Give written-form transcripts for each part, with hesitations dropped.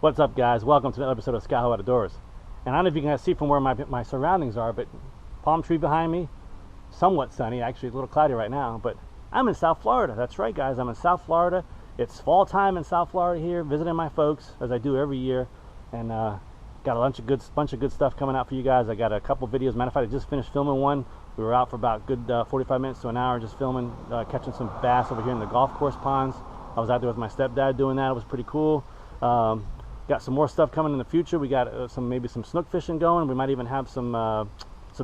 What's up, guys? Welcome to another episode of Skyho Outdoors. And I don't know if you can see from where my surroundings are, but palm tree behind me, somewhat sunny. Actually, it's a little cloudy right now, but I'm in South Florida. That's right, guys. I'm in South Florida. It's fall time in South Florida here, visiting my folks as I do every year, and got a bunch of good stuff coming out for you guys. I got a couple videos. Matter of fact, I just finished filming one. We were out for about good 45 minutes to an hour just filming, catching some bass over here in the golf course ponds. I was out there with my stepdad doing that. It was pretty cool. Got some more stuff coming in the future. We got maybe some snook fishing going. We might even have some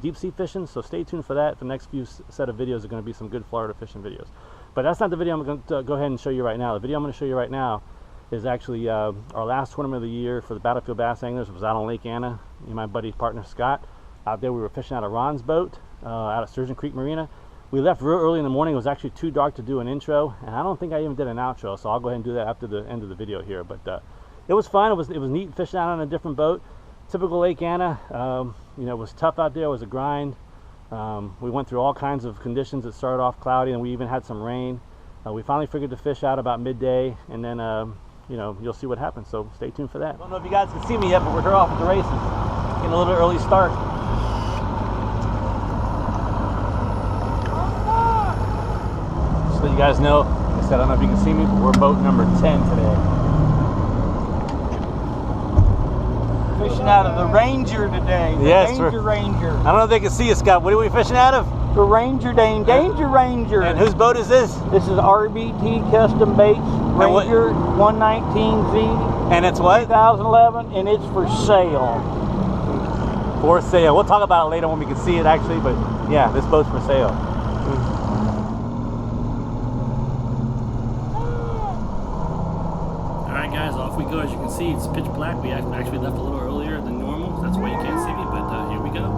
deep sea fishing, so stay tuned for that. The next few set of videos are going to be some good Florida fishing videos. But that's not the video I'm going to go ahead and show you right now. The video I'm going to show you right now is actually our last tournament of the year for the Battlefield Bass Anglers. It was out on Lake Anna. Me and my buddy partner Scott out there. We were fishing out of Ron's boat out of Sturgeon Creek Marina. We left real early in the morning. It was actually too dark to do an intro, and I don't think I even did an outro, so I'll go ahead and do that after the end of the video here. But it was fun. It was neat fishing out on a different boat. Typical Lake Anna. You know, it was tough out there. It was a grind. We went through all kinds of conditions. It started off cloudy, and we even had some rain. We finally figured the fish out about midday, and then you know, you'll see what happens. So stay tuned for that. I don't know if you guys can see me yet, but we're here off at the races. Getting a little early start. So you guys know, like I said, I don't know if you can see me, but we're boat number 10 today. Fishing out of the Ranger today. Yes, Ranger. I don't know if they can see us, Scott. What are we fishing out of? The Ranger Danger Ranger. And whose boat is this? This is RBT Custom Baits Ranger 119Z. And it's what? 2011, and it's for sale. For sale. We'll talk about it later when we can see it actually, but yeah, this boat's for sale. Alright guys, off we go. As you can see, it's pitch black. We actually left a little earlier than normal. That's why you can't see me, but here we go.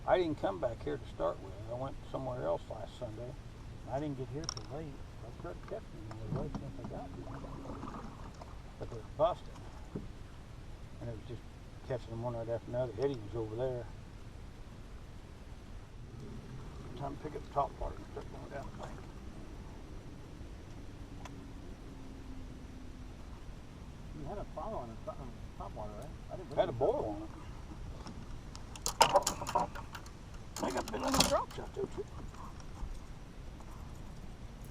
I didn't come back here to start with. I went somewhere else last Sunday. I didn't get here till late. I tried to catch them late since I got here. But they were busted. And it was just catching them one right after another. Eddie was over there. Time to pick up the top water and start going down the bank. You had a follow on the top water, right? I had a boil on it. I got bit on the drops out there too.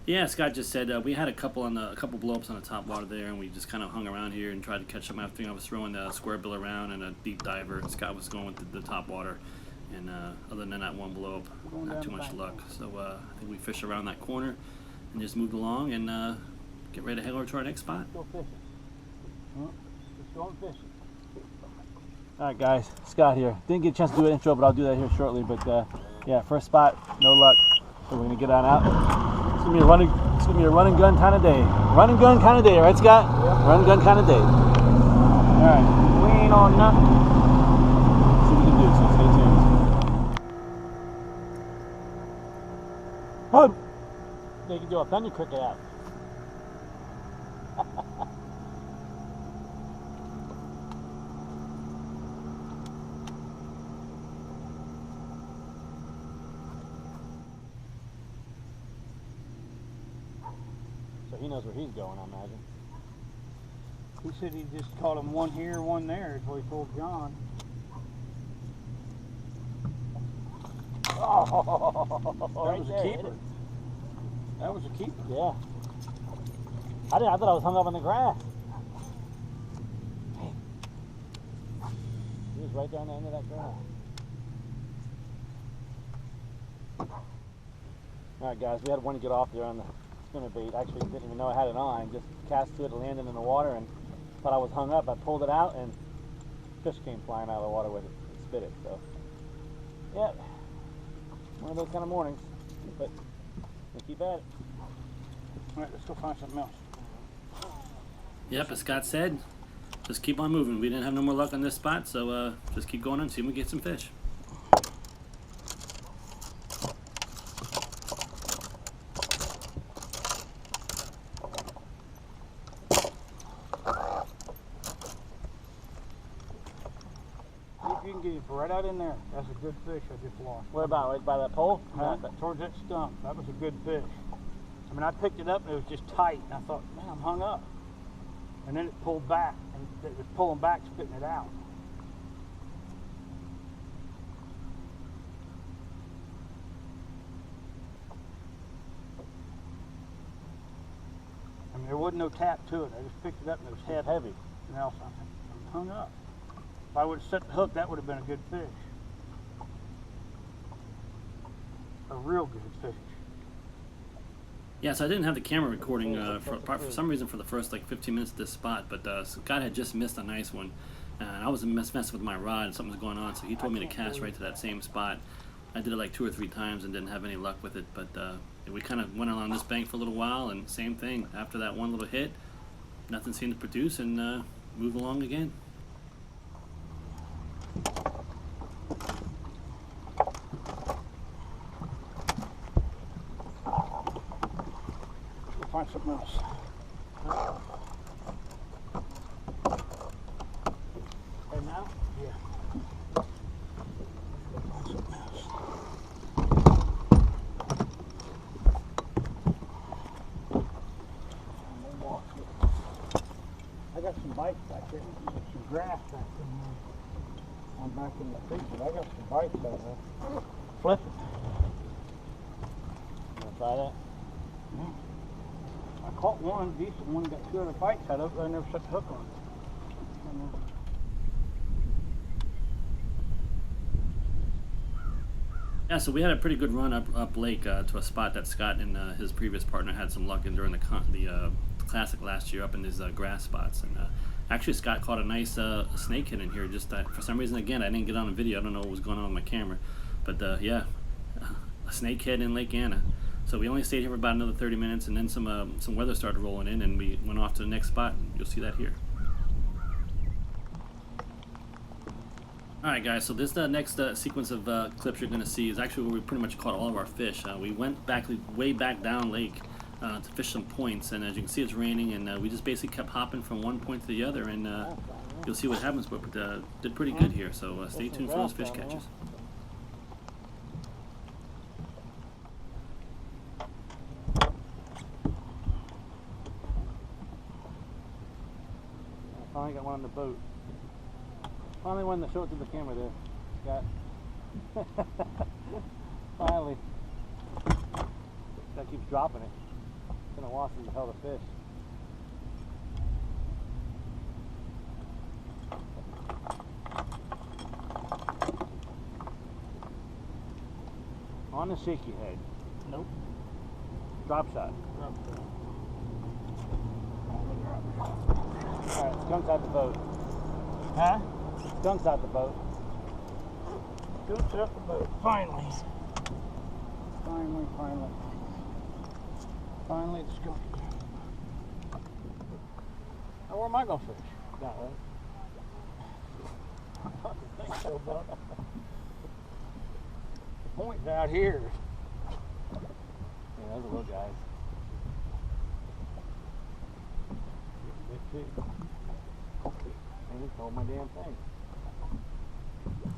Yeah, Scott just said we had a couple blow-ups on the top water there, and we just kind of hung around here and tried to catch them after. I was throwing the square bill around and a deep diver, and Scott was going with the top water. And other than that one blow-up, not too much luck. So I think we fished around that corner and just moved along and get ready to head over to our next spot. Go fishing. Let's go fishing. Alright guys, Scott here. Didn't get a chance to do an intro, but I'll do that here shortly. But yeah, first spot, no luck. So we're gonna get on out. It's gonna be a run and gun kind of day. Run and gun kind of day, right, Scott? Yep. Run and gun kind of day. Alright. We ain't on nothing. See what we can do, so stay tuned. Oh! They can do a thunder cricket out. So he knows where he's going, I imagine. He said he just caught him one here, one there, is what he told John. Oh, that was a keeper. That was a keeper. Yeah. I thought I was hung up on the grass. He was right down the end of that grass. Alright guys, we had one to get off there on the spinner bait. Actually didn't even know I had it on. Just cast to it, landed in the water, and thought I was hung up. I pulled it out and fish came flying out of the water with it and spit it. So yeah, one of those kind of mornings, but we'll keep at it. All right, let's go find something else. Yep, as Scott said, just keep on moving. We didn't have no more luck on this spot, so just keep going and see if we get some fish. If you can get it right out in there, that's a good fish I just lost. What about right by that pole? Towards that stump, that was a good fish. I mean, I picked it up and it was just tight, and I thought, man, I'm hung up. And then it pulled back, and it was pulling back, spitting it out. I mean, there wasn't no tap to it. I just picked it up and it was head heavy. And else I'm hung up. If I would have set the hook, that would have been a good fish. A real good fish. Yeah, so I didn't have the camera recording for some reason for the first like 15 minutes of this spot, but Scott had just missed a nice one, and I was messing with my rod and something was going on, so he told me to cast right to that same spot. I did it like 2 or 3 times and didn't have any luck with it, but we kind of went along this bank for a little while, and same thing. After that one little hit, nothing seemed to produce, and moved along again. Find something else. And now? Yeah. Find something else. I got some bites back there. Some grass back there. I'm back in the creek, but I got some bites out there. Flip it. Wanna try that? Yeah. I caught one decent one, got 2 other bites out of it, but I never set the hook on it. Yeah, so we had a pretty good run up lake to a spot that Scott and his previous partner had some luck in during the classic last year up in these grass spots. And actually, Scott caught a nice snakehead in here. Just for some reason, again, I didn't get on the video. I don't know what was going on with my camera, but yeah, a snakehead in Lake Anna. So we only stayed here for about another 30 minutes, and then some weather started rolling in, and we went off to the next spot. And you'll see that here. All right, guys. So this next sequence of clips you're going to see is actually where we pretty much caught all of our fish. We went way back down lake to fish some points, and as you can see, it's raining, and we just basically kept hopping from one point to the other, and you'll see what happens. But did pretty good here. So stay tuned for those fish catches. I finally got one on the boat. Finally one to show it to the camera there. Got finally. That keeps dropping it. It's gonna wash the hell of fish. On the shaky head. Nope. Drop shot. Alright, skunk's out the boat. Huh? Skunk's out the boat. Skunk's out the boat. Finally. Finally. Finally, the skunk. Now, where am I going to fish? Not right. I don't think so, bud. The point's out here. Yeah, those are little guys. Big too. And he told my damn thing.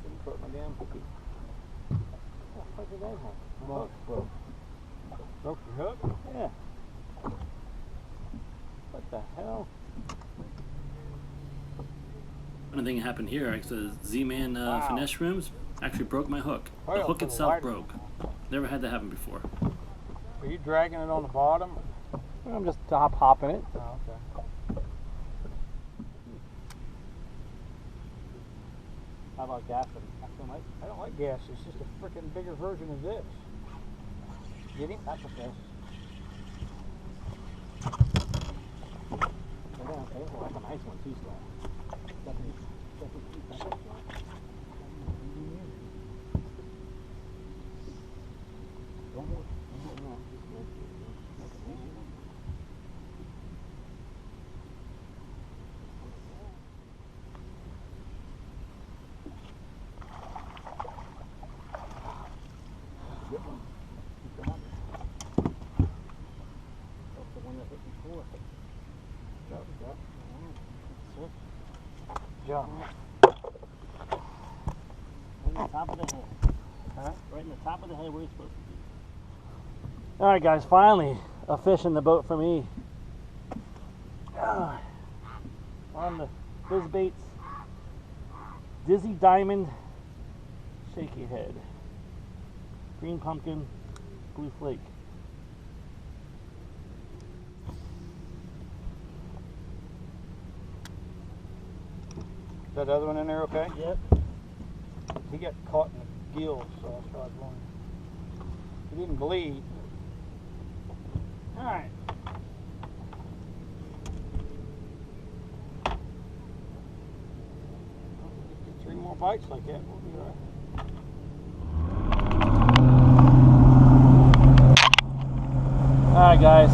Didn't put my damn cookie. What the fuck is that one? My hook broke. Broke your hook? Yeah. What the hell? Another thing happened here, actually, the Z-Man finesse rooms actually broke my hook. The Well, hook for the itself lighter. broke. Never had that happen before. Are you dragging it on the bottom? I'm just hopping it. Oh, okay. How about gassing? I don't like gas. It's just a freaking bigger version of this. Get him? That's okay. Okay, well, that's a nice one too, still. job. Right in the top of the head. Huh? Right in the top of the head where you're supposed to be. All right, guys, finally a fish in the boat for me. On the Fizz Baits Dizzy Diamond Shaky Head. Green pumpkin, blue flake. Is that other one in there okay? Yep. He got caught in the gills, so that's why I was wondering. He didn't bleed. All right. Get 3 more bites like that, we'll be all right. Alright guys,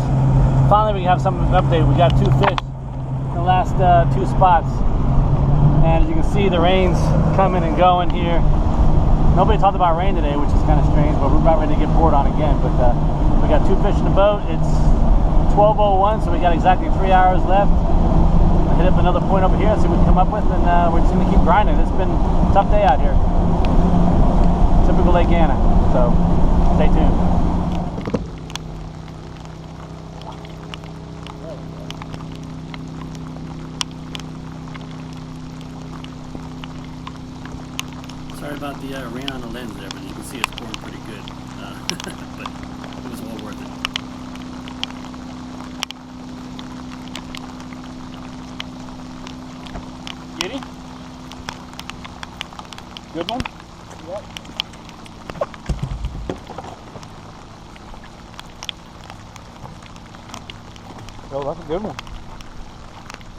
finally we have some update. We got 2 fish in the last 2 spots. And as you can see, the rain's coming and going here. Nobody talked about rain today, which is kind of strange, but we're about ready to get bored on again. But we got 2 fish in the boat. It's 12:01, so we got exactly 3 hours left. I'll hit up another point over here, see what we can come up with, and we're just going to keep grinding. It's been a tough day out here. Typical Lake Anna, so stay tuned. Sorry about the rain on the lens there, but you can see it's pouring pretty good. But it was well worth it. Kitty? Good one? Yep. Oh, that's a good one.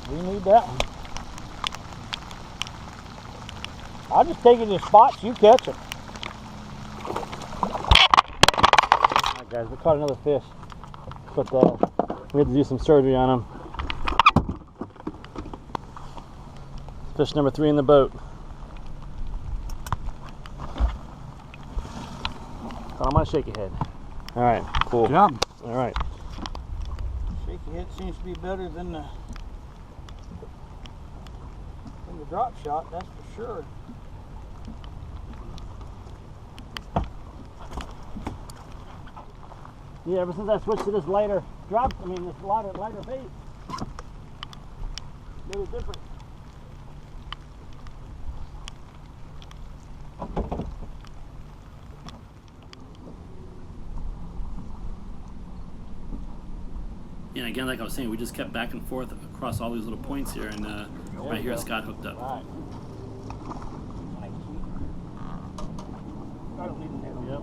We need that one. I'll just take it in spots, you catch it. Alright guys, we caught another fish, but we had to do some surgery on him. Fish number 3 in the boat. Caught him on a shaky head. Alright, cool. Good job. Alright. Shaky head seems to be better than the drop shot, that's for sure. Yeah, ever since I switched to this lighter drop, this lighter bait, it was different. Yeah, again, like I was saying, we just kept back and forth across all these little points here, and right here Scott hooked up. Right. I don't need to do Yep.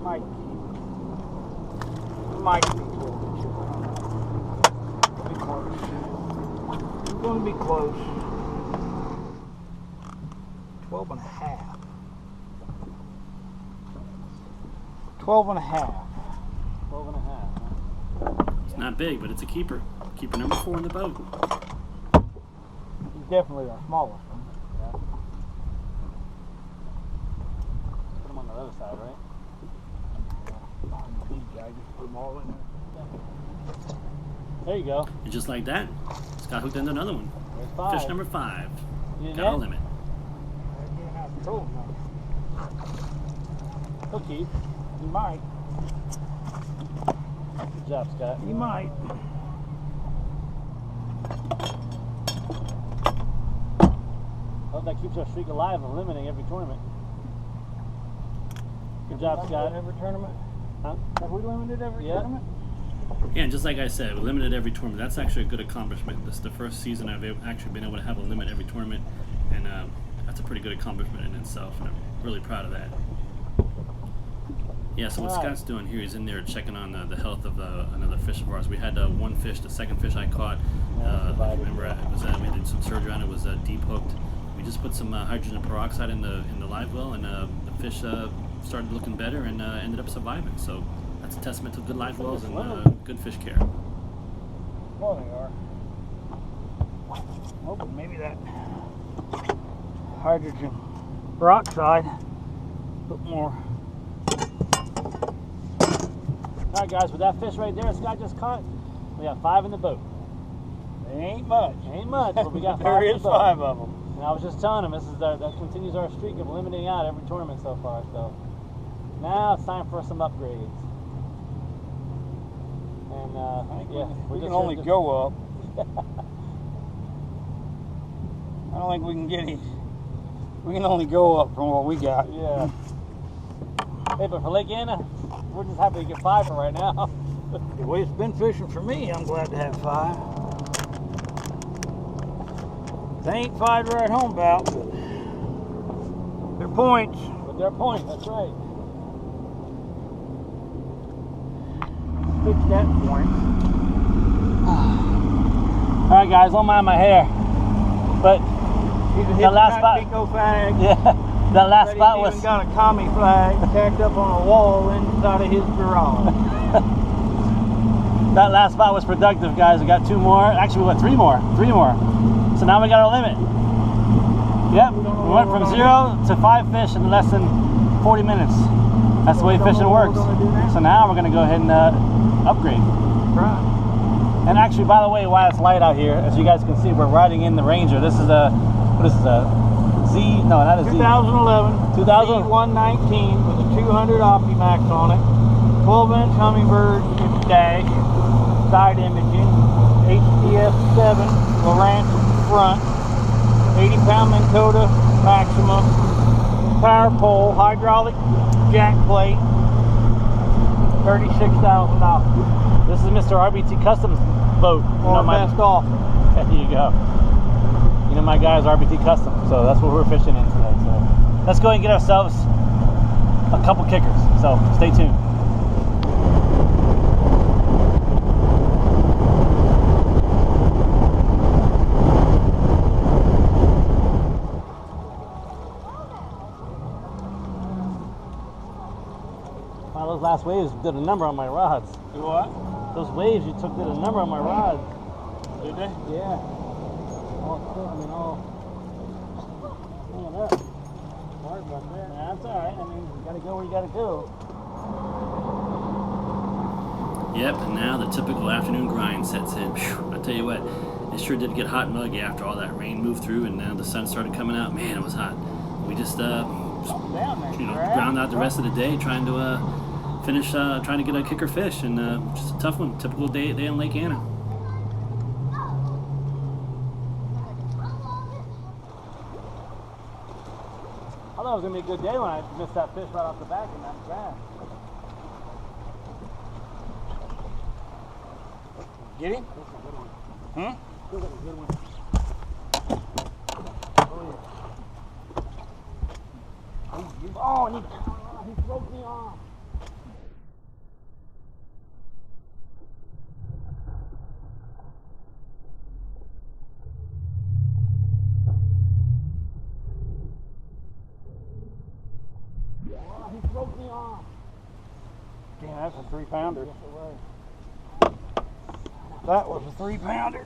Might be close. It's going to be close. 12 and a half. 12 and a half. 12 and a half. It's not big, but it's a keeper. Keeper number 4 in the boat. He's definitely our smallest one. Yeah. Put him on the other side, right? These guys just put them all in there. There you go. And just like that, Scott hooked into another one. There's 5. Fish number 5. You Got a net? limit. They're getting out of control now. He'll keep. He might. Good job, Scott. He might. Hope that keeps our streak alive of limiting every tournament. Good job, Scott. Every tournament? Huh? Have we limited every Yeah. tournament? Yeah, and just like I said, we limited every tournament. That's actually a good accomplishment. This is the first season I've actually been able to have a limit every tournament, and that's a pretty good accomplishment in itself, and I'm really proud of that. Yeah, so what All right. Scott's doing here, he's in there checking on the health of another fish of ours. We had one fish, the second fish I caught. Remember, it was we did some surgery on it. Was deep hooked. We just put some hydrogen peroxide in the live well, and the fish started looking better and ended up surviving. So that's a testament to good live wells and good fish care. Well, they are. Oh, but maybe that hydrogen peroxide put more. All right, guys, with that fish right there Scott just caught, we have 5 in the boat. It ain't much. Ain't much, but we got 5 There in is the boat. 5 of them. And I was just telling him that continues our streak of eliminating out every tournament so far. So now it's time for some upgrades. And I think yeah, we can only go up. I don't think we can get any. We can only go up from what we got. Yeah. Hey, but for Lake Anna, we're just happy to get 5 for right now. The way it's been fishing for me, I'm glad to have 5. They ain't 5 to write home about, but they're points. But they're points, that's right. Fix that point. Alright guys, don't mind my hair. But the last spot, fag. yeah, that last spot was even got a commie flag tacked up on a wall inside of his garage. that last spot was productive, guys. We got 2 more. Actually, we got 3 more. 3 more. So now we got our limit. Yep, we went from 0 to 5 fish in less than 40 minutes. That's the way fishing works. So now we're gonna go ahead and upgrade. Right. And actually, by the way, while it's light out here, as you guys can see, we're riding in the Ranger. This is a, what is this, a Z? No, not a Z. 2011 119 with a 200 Optimax on it, 12-inch Humminbird dash, side imaging, HDF7 Lowrance front, 80-pound Minn Kota Maxima, power pole, hydraulic jack plate, $36,000. This is Mr. RBT Customs boat. Or best offer. There you go. You know my guy's RBT Custom, so that's what we're fishing in today. So let's go ahead and get ourselves a couple kickers. So stay tuned. Wow, those last waves did a number on my rods. Do what? Those waves you took did a number on my rods. Did they? Yeah. All, look at that. Sorry about that. Yeah, that's all right. I mean, you gotta go where you gotta go. Yep, and now the typical afternoon grind sets in. Whew, I tell you what, it sure did get hot and muggy after all that rain moved through, and now the sun started coming out. Man, it was hot. We just, Down there, you know, right? ground out the rest of the day trying to finish, trying to get a kicker fish, and just a tough one. Typical day in Lake Anna. I thought it was gonna be a good day when I missed that fish right off the back and that grass. Get him? That's a good one. Hmm? Feels like a good one. Oh, and he broke me off. Oh, he broke me off. Damn, that's a 3-pounder. Yes, it was. That was a 3-pounder.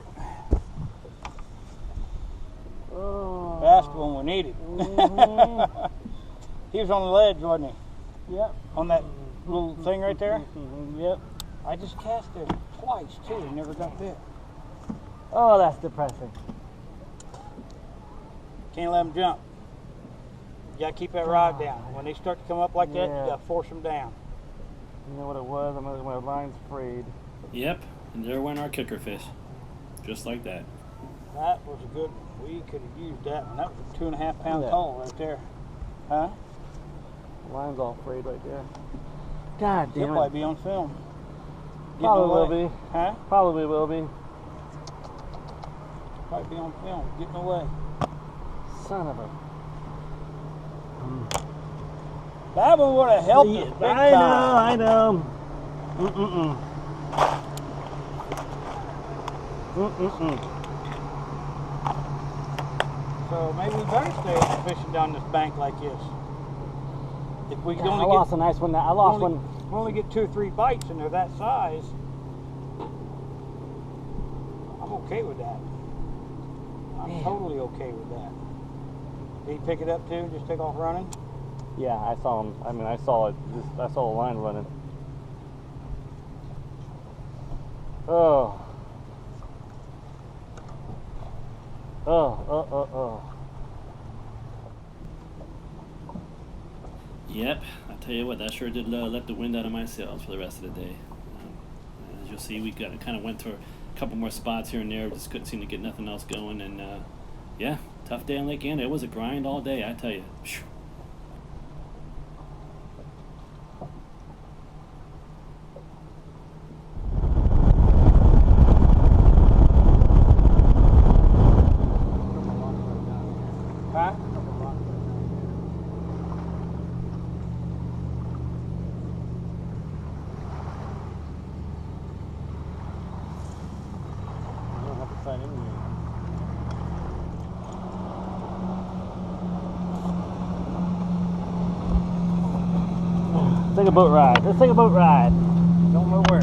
Oh. That's the one we needed. Mhm. He was on the ledge, wasn't Yep. he? On that little thing right there? Yep. I just cast it twice, too. He never got bit. Oh, that's depressing. Can't let them jump. You gotta keep that rod down. When they start to come up like that, Yeah. you gotta force them down. You know what it was? My line's frayed. Yep, and there went our kicker fish, just like that. That was a good, we could have used that one. That was a 2.5-pound Yeah. haul right there. Huh? Line's all frayed right there. God He'll damn probably it. be on film. Getting Probably will away. be. Huh? Probably will be. Probably be on film. Getting away. Son of a. That one would have helped us big I time. know, I know. Mm-mm-mm. Mm-mm-mm. So maybe we better stay fishing down this bank like this. If we could I only lost get, a nice one. I lost only, one. we only get 2 or 3 bites and they're that size, I'm okay with that. I'm Man. totally okay with that. Did he pick it up too and just take off running? Yeah, I saw him. I mean, I saw it. I saw the line running. Oh. Oh. Yep, I tell you what, that sure did let the wind out of my sails for the rest of the day. As you'll see, we kind of went to a couple more spots here and there, just couldn't seem to get nothing else going. And yeah, tough day on Lake Anna. It was a grind all day, I tell you. Phew. Huh? I don't have to sign in here. Let's take a boat ride. Let's take a boat ride. Don't know where.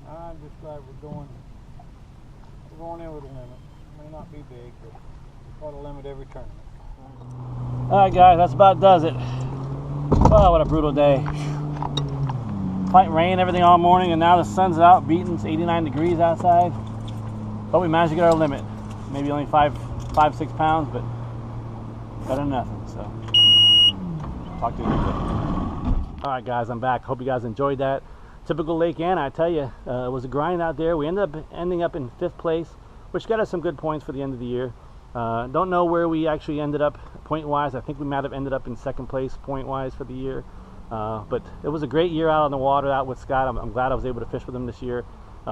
I'm just glad we're going in with a limit. May not be big, but we've got a limit every tournament. Alright guys, that's about does it. Oh, what a brutal day. Fight rain, everything all morning, and now the sun's out, beating. It's 89 degrees outside. But we managed to get our limit. Maybe only 6 pounds, but better than nothing. So, talk to you in a bit. Alright guys, I'm back. Hope you guys enjoyed that. Typical Lake Anna, I tell you, it was a grind out there. We ending up in 5th place, which got us some good points for the end of the year. Don't know where we actually ended up point-wise. I think we might have ended up in 2nd place point-wise for the year. But it was a great year out on the water out with Scott. I'm glad I was able to fish with him this year.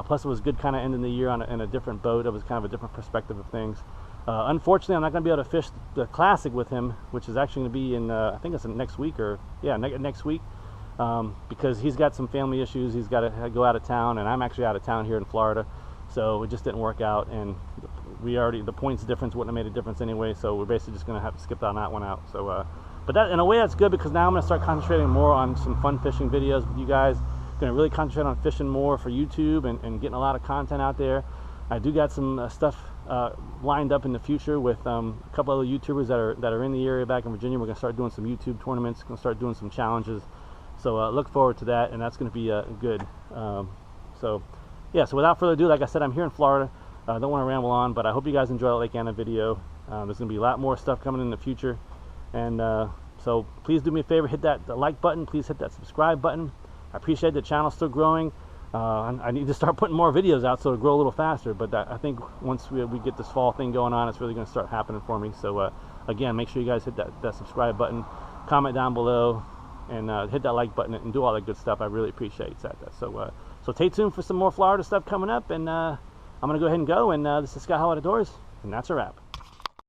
Plus, it was good kind of ending the year in a different boat. It was kind of a different perspective of things. Unfortunately, I'm not going to be able to fish the Classic with him, which is actually going to be in, I think it's next week, next week. Because he's got some family issues. He's got to go out of town, and I'm actually out of town here in Florida. So it just didn't work out, and the points difference wouldn't have made a difference anyway, so we're basically just going to have to skip on that one out. So, but that, in a way, that's good, because now I'm going to start concentrating more on some fun fishing videos with you guys. Going to really concentrate on fishing more for YouTube and getting a lot of content out there. I do got some stuff lined up in the future with a couple other YouTubers that are in the area back in Virginia. We're going to start doing some YouTube tournaments. Going to start doing some challenges. So look forward to that, and that's going to be good. So yeah, so without further ado, like I said, I'm here in Florida. I don't want to ramble on, but I hope you guys enjoy that Lake Anna video. There's going to be a lot more stuff coming in the future. And so please do me a favor, hit that like button. Please hit that subscribe button. I appreciate the channel still growing. I need to start putting more videos out so it'll grow a little faster. But I think once we get this fall thing going on, it's really going to start happening for me. So again, make sure you guys hit that subscribe button, comment down below, and hit that like button and do all that good stuff. I really appreciate that. So stay tuned for some more Florida stuff coming up, and I'm going to go ahead and go. And this is Scott Outdoors, and that's a wrap.